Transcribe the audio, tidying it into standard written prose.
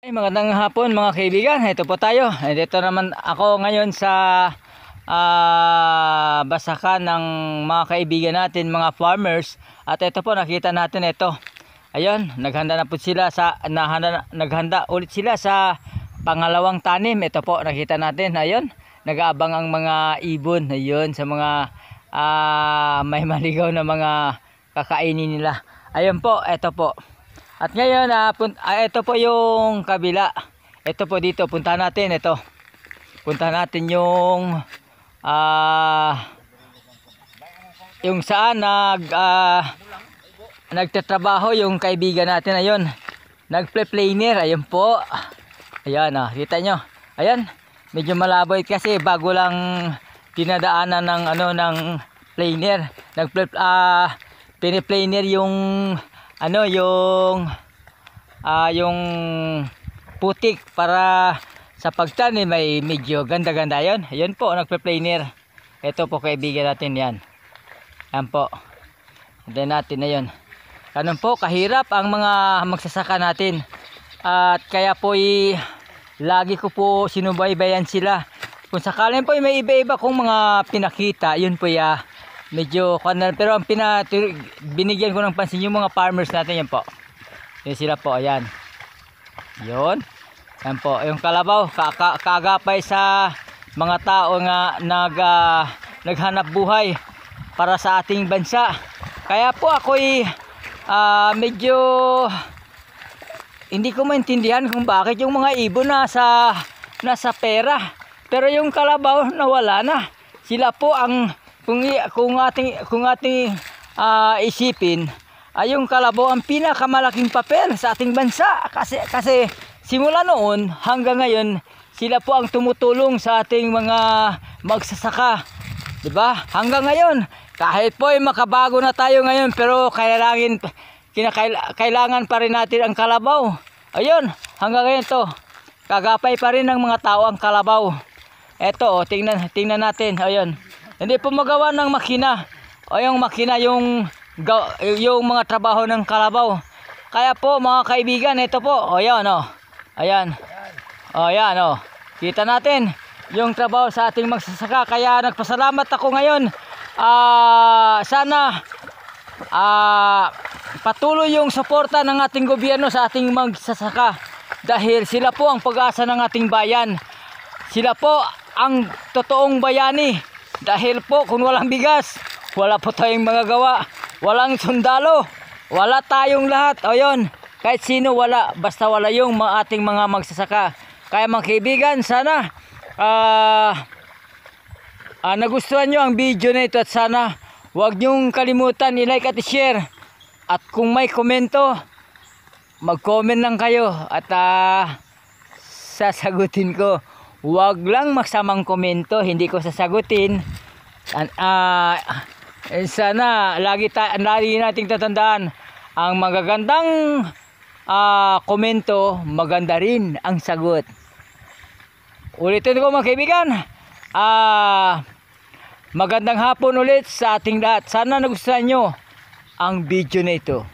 Magandang hapon mga kaibigan. Ito po tayo. Dito naman ako ngayon sa basakan ng mga kaibigan natin, mga farmers. At ito po nakita natin ito. Ayun, naghanda na po sila naghanda ulit sila sa pangalawang tanim. Ito po nakita natin. Ayun, nag-aabang ang mga ibon. Ayun, sa mga may maligaw na mga kakainin nila. Ayun po, ito po. At ngayon, ito po yung kabila. Ito po dito, punta natin ito. Punta natin yung saan nagtatrabaho yung kaibigan natin. Ayun, nagple-planer. Ayun po. Ayan, kita nyo. Ayan, medyo malabo kasi bago lang dinadaanan ng planer. Piniplaner yung yung putik para sa pagtanim may medyo ganda-ganda. Ayun po, nagpe-planer. Ito po kaibigan natin yan. Yan po. Then natin na yun. Ganun po, kahirap ang mga magsasaka natin. At kaya po lagi ko po sinubaybayan sila. Kung sakaling po may iba-iba kong mga pinakita, yun po medyo pero ang binigyan ko ng pansin yung mga farmers natin. Yan po, yun sila po. Ayan, yun, yan po yung kalabaw, kaagapay sa mga tao nga naghanap buhay para sa ating bansa. Kaya po ako'y medyo hindi ko maintindihan kung bakit yung mga ibon nasa pera, pero yung kalabaw nawala na. Sila po ang kung ating isipin, ay yung kalabaw ang pinakamalaking papel sa ating bansa, kasi simula noon hanggang ngayon sila po ang tumutulong sa ating mga magsasaka, di ba? Hanggang ngayon, kahit po makabago na tayo ngayon, pero kailangan pa rin natin ang kalabaw. Ayun, hanggang ngayon to, kagapay pa rin ng mga tao ang kalabaw. Eto, tingnan natin. Ayun, hindi po magawa ng makina. O yung makina yung mga trabaho ng kalabaw. Kaya po mga kaibigan, ito po. O yan o. Ayan. O yan o. Kita natin yung trabaho sa ating magsasaka. Kaya nagpasalamat ako ngayon. Sana patuloy yung suporta ng ating gobyerno sa ating magsasaka. Dahil sila po ang pag-asa ng ating bayan. Sila po ang totoong bayani. Dahil po kung walang bigas, wala po tayong magagawa. Walang sundalo, wala tayong lahat. Ayun, kahit sino wala, basta wala yung ating mga magsasaka. Kaya mga kaibigan, sana nagustuhan nyo ang video na ito. At sana huwag nyong kalimutan i-like at i-share. At kung may komento, mag-comment lang kayo. At sasagutin ko. Huwag lang magsamang komento, hindi ko sasagutin. Sana lagi nating tatandaan, ang magagandang komento, maganda rin ang sagot. Ulitin ko mga kaibigan, magandang hapon ulit sa ating lahat. Sana nagustuhan nyo ang video na ito.